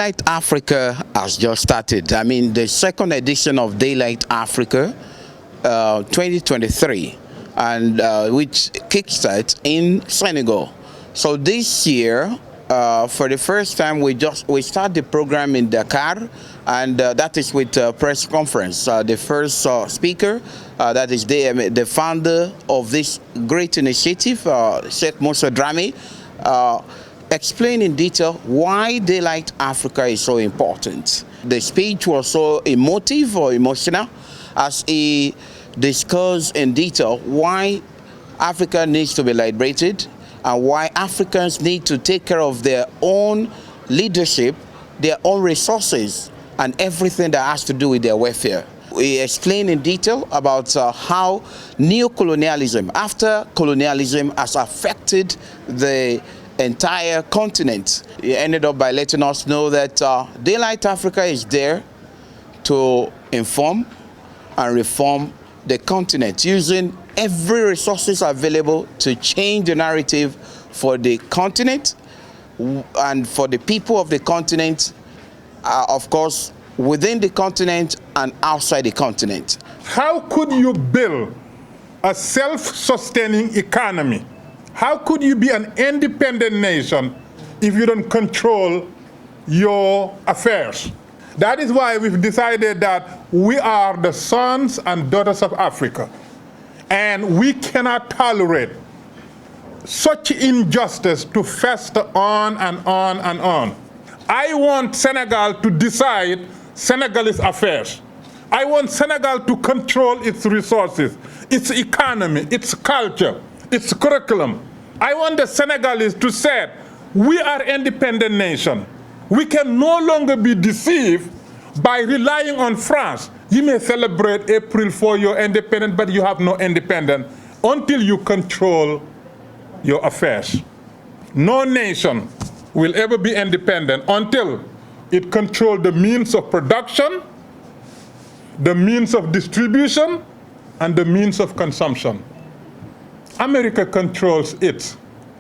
Daylight Africa has just started. I mean, the second edition of Daylight Africa 2023, and which kickstarts in Senegal. So this year, for the first time, we start the program in Dakar, and that is with a press conference. The first speaker, that is the founder of this great initiative, Sheikh Musa Drame, explain in detail why Daylight Africa is so important. The speech was so emotive or emotional as he discussed in detail why Africa needs to be liberated and why Africans need to take care of their own leadership, their own resources, and everything that has to do with their welfare. We explained in detail about how neo-colonialism, after colonialism, has affected the entire continent. He ended up by letting us know that Daylight Africa is there to inform and reform the continent, using every resources available to change the narrative for the continent and for the people of the continent, of course, within the continent and outside the continent. How could you build a self-sustaining economy? How could you be an independent nation if you don't control your affairs? That is why we've decided that we are the sons and daughters of Africa, and we cannot tolerate such injustice to fester on and on and on. I want Senegal to decide Senegalese affairs. I want Senegal to control its resources, its economy, its culture, its curriculum. I want the Senegalese to say, we are an independent nation. We can no longer be deceived by relying on France. You may celebrate April for your independence, but you have no independence until you control your affairs. No nation will ever be independent until it controls the means of production, the means of distribution, and the means of consumption. America controls it.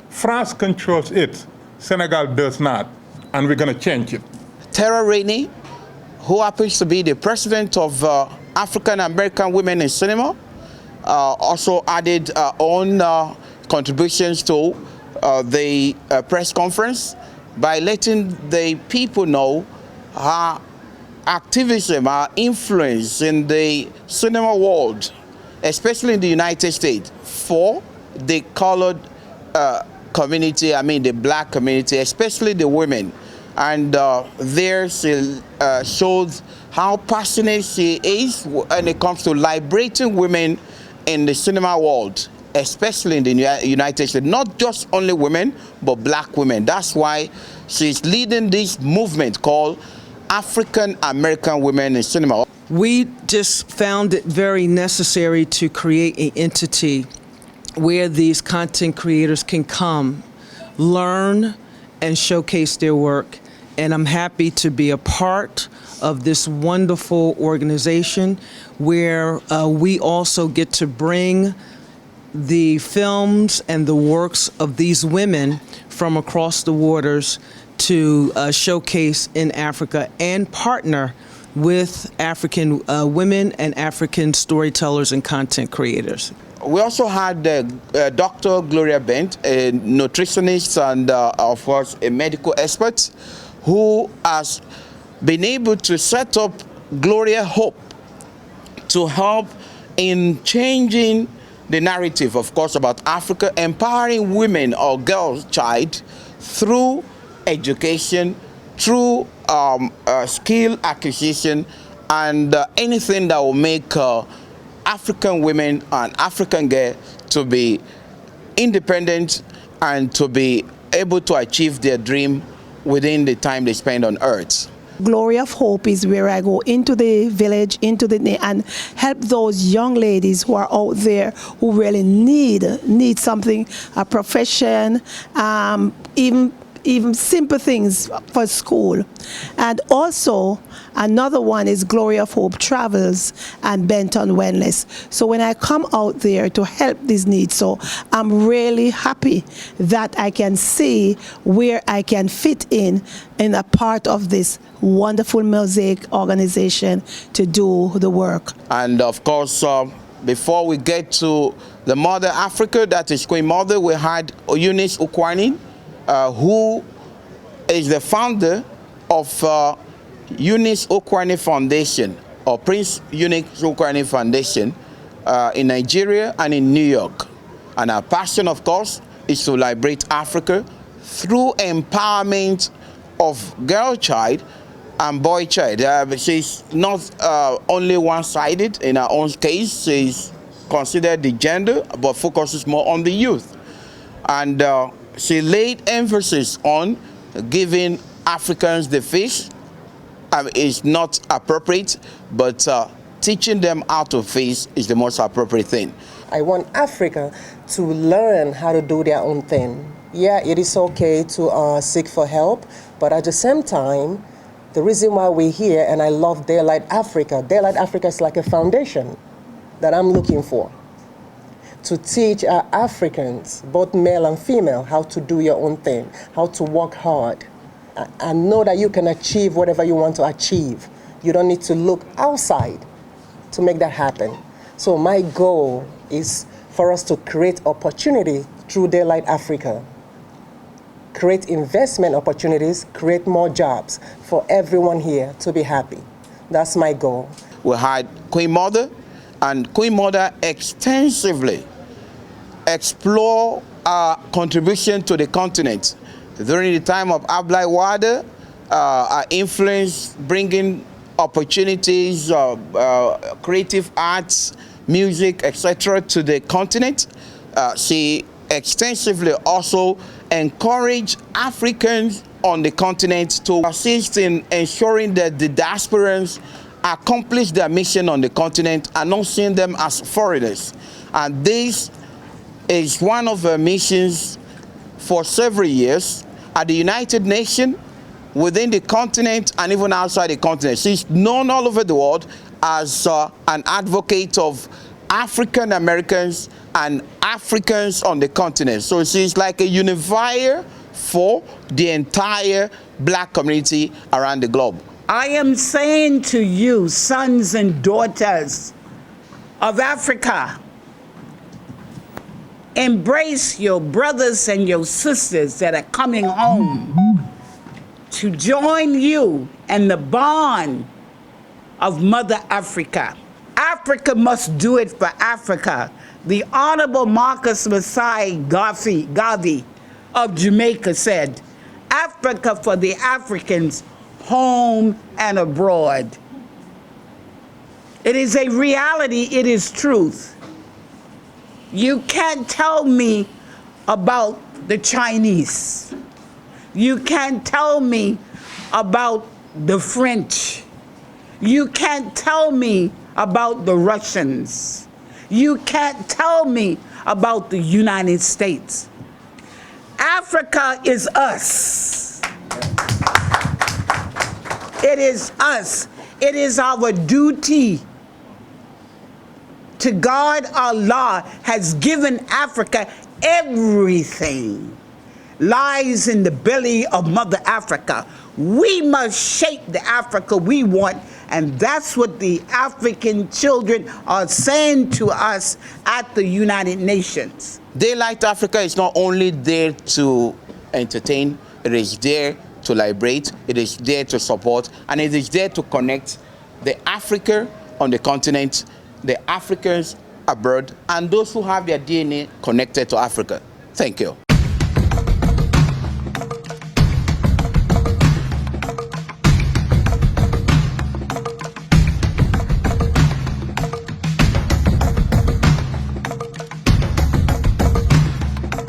France controls it. Senegal does not, and we're going to change it. Rainey, who happens to be the president of African American Women in Cinema, also added own contributions to the press conference by letting the people know her activism, her influence in the cinema world, especially in the United States, for the colored community, I mean the black community, especially the women. And there she shows how passionate she is when it comes to liberating women in the cinema world, especially in the United States. Not just only women, but black women. That's why she's leading this movement called African American Women in Cinema. We just found it very necessary to create an entity where these content creators can come, learn, and showcase their work. And I'm happy to be a part of this wonderful organization where we also get to bring the films and the works of these women from across the waters to showcase in Africa and partner with African women and African storytellers and content creators. We also had Dr. Gloria Bent, a nutritionist and, of course, a medical expert who has been able to set up Gloria Hope to help in changing the narrative, of course, about Africa, empowering women or girls, child, through education, through skill acquisition, and anything that will make African women and African girls to be independent and to be able to achieve their dream within the time they spend on earth. Glory of Hope is where I go into the village, and help those young ladies who are out there who really need something, a profession, even even simple things for school. And also, another one is Gloria of Hope Travels and Bent on Wellness. So when I come out there to help these needs, so I'm really happy that I can see where I can fit in a part of this wonderful Mosaic organization to do the work. And of course, before we get to the Mother Africa, that is Queen Mother, we had Eunice Okwani, who is the founder of Eunice Okwani Foundation, or Prince Eunice Okwani Foundation, in Nigeria and in New York. And our passion, of course, is to liberate Africa through empowerment of girl child and boy child. She's not only one-sided in her own case. She's considered the gender, but focuses more on the youth. And she laid emphasis on giving Africans the fish. Is not appropriate, but teaching them how to fish is the most appropriate thing. I want Africa to learn how to do their own thing. Yeah, it is okay to seek for help, but at the same time, the reason why we're here, and I love Daylight Africa is like a foundation that I'm looking for, to teach our Africans, both male and female, how to do your own thing, how to work hard, and know that you can achieve whatever you want to achieve. You don't need to look outside to make that happen. So my goal is for us to create opportunity through Daylight Africa, create investment opportunities, create more jobs for everyone here to be happy. That's my goal. We had Queen Mother, and Queen Mother extensively explore our contribution to the continent. During the time of Abdoulaye Wade, our influence bringing opportunities, creative arts, music, etc. to the continent. She extensively also encouraged Africans on the continent to assist in ensuring that the diasporans accomplish their mission on the continent and not seeing them as foreigners. And this is one of her missions for several years at the United Nations, within the continent, and even outside the continent. She's known all over the world as an advocate of African Americans and Africans on the continent. So she's like a unifier for the entire black community around the globe. I am saying to you, sons and daughters of Africa, embrace your brothers and your sisters that are coming home to join you in the bond of Mother Africa. Africa must do it for Africa. The Honorable Marcus Messiah Garvey of Jamaica said, Africa for the Africans, home and abroad. It is a reality, it is truth. You can't tell me about the Chinese. You can't tell me about the French. You can't tell me about the Russians. You can't tell me about the United States. Africa is us. It is us. It is our duty to God. Allah has given Africa everything. Lies in the belly of Mother Africa. We must shape the Africa we want, and that's what the African children are saying to us at the United Nations. Daylight Africa is not only there to entertain, it is there to liberate, it is there to support, and it is there to connect the Africa on the continent, the Africans abroad, and those who have their DNA connected to Africa. Thank you.